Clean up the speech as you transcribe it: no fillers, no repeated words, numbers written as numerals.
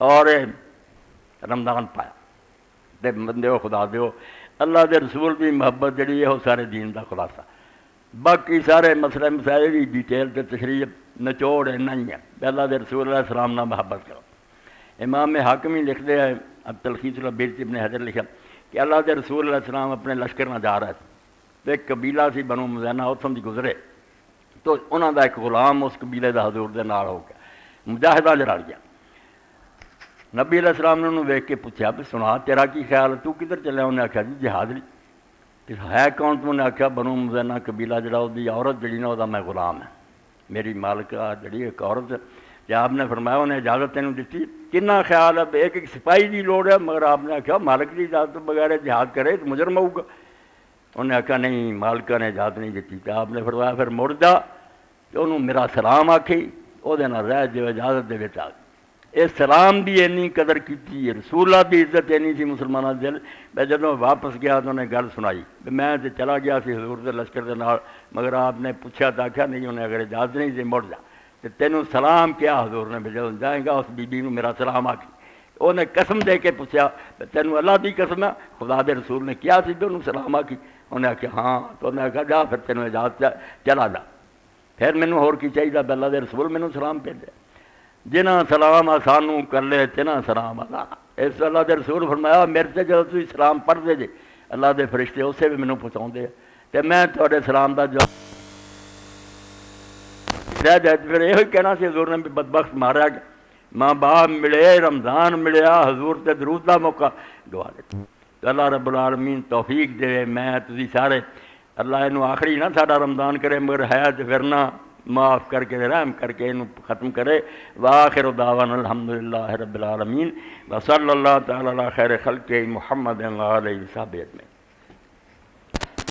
اور رمضان پایا تے بندے خدا دیو اللہ دے رسول دی محبت جڑی ہے وہ سارے دین دا خلاصہ. باقی سارے مسئلے مسائل کی ڈیٹیل تے تشریح نچوڑ اتنا ہی ہے کہ اللہ دے رسول علیہ السلام نہ محبت کرو. امام حاکمی لکھتے ہیں اب تلخیص البیر ابن حجر لکھا کہ اللہ دے رسول علیہ السلام اپنے لشکر نہ جا رہے تھے تو ایک قبیلہ سی بنو مزینہ اتوں دی گزرے تو انہوں دا ایک غلام اس قبیلے دا حضور دے نال ہو گیا مجاہدہ رل گیا. نبی علیہ السلام نے انہوں ویکھ کے پوچھا بھی سنا تیرا کی خیال ہے تو کدھر چلے؟ انہیں آخیا جی جہاد لی. کہ ہے کون؟ تو انہیں آخیا بنو مزینہ قبیلہ جڑا وہ عورت جڑی نا وہ میں غلام ہے میری مالکہ جڑی ایک عورت. کہ آپ نے فرمایا انہیں اجازت تینوں دیتی؟ کنا خیال ہے ایک ایک سپاہی کی لوڑ ہے مگر آپ نے آخیا مالک کی اجازت بغیر جہاد کرے تو مجرم ہوگا. انہیں آخیا نہیں مالکہ نے اجازت نہیں دیتی. کہ آپ نے فرمایا پھر مڑ جا تو انہوں میرا سلام آکھی وہ رہ جو اجازت دے آ. اس سلام بھی اینی قدر کی رسول اللہ کی عزت اینی سی مسلمانوں دل. میں جدوں واپس گیا تو انہیں گل سنائی میں تو چلا گیا سی حضور دے لشکر دے نال مگر آپ نے پوچھا تو آخیا نہیں انہیں اگر اجازت نہیں سی مڑ جا تو تینوں سلام کیا حضور نے بھی جب جائیں گا اس بی بی نو میرا سلام آکھی. انہیں قسم دے کے پوچھا تینوں اللہ دی قسم ہے خدا دے رسول نے کیا سی تو انہوں سلام آکھی؟ انہیں آخیا ہاں. تو انہیں آخیا جا پھر تینوں اجازت چلا جا. پھر مینوں ہور کی چاہیے اللہ دے رسول مینوں سلام بھیجے جنہ سلام سانوں کر لے تنہ سلام اللہ. اس اللہ دے رسول فرمایا میرے سے جب تھی سلام پڑھ دے جے اللہ دے فرشتے اسے بھی مینوں پہنچاؤ دے تو میں تھوڑے سلام دا جواب رہ جائے. پھر یہ کہنا سی حضور نے بھی بدبخت مارا گیا ماں باپ ملے رمضان ملیا حضور تے درود دا موقع گوا دیتا. تو اللہ رب العالمین توفیق دے میں تسی سارے اللہ انہوں آخری نہ ساڈا رمضان کرے مگر ہے تو پھر نہ معاف کر کے رحم کر کے انہوں ختم کرے. وآخر دعوانا الحمدللہ رب العالمین وصلی اللہ تعالی علی خیر خلق محمد علیہ وسلم.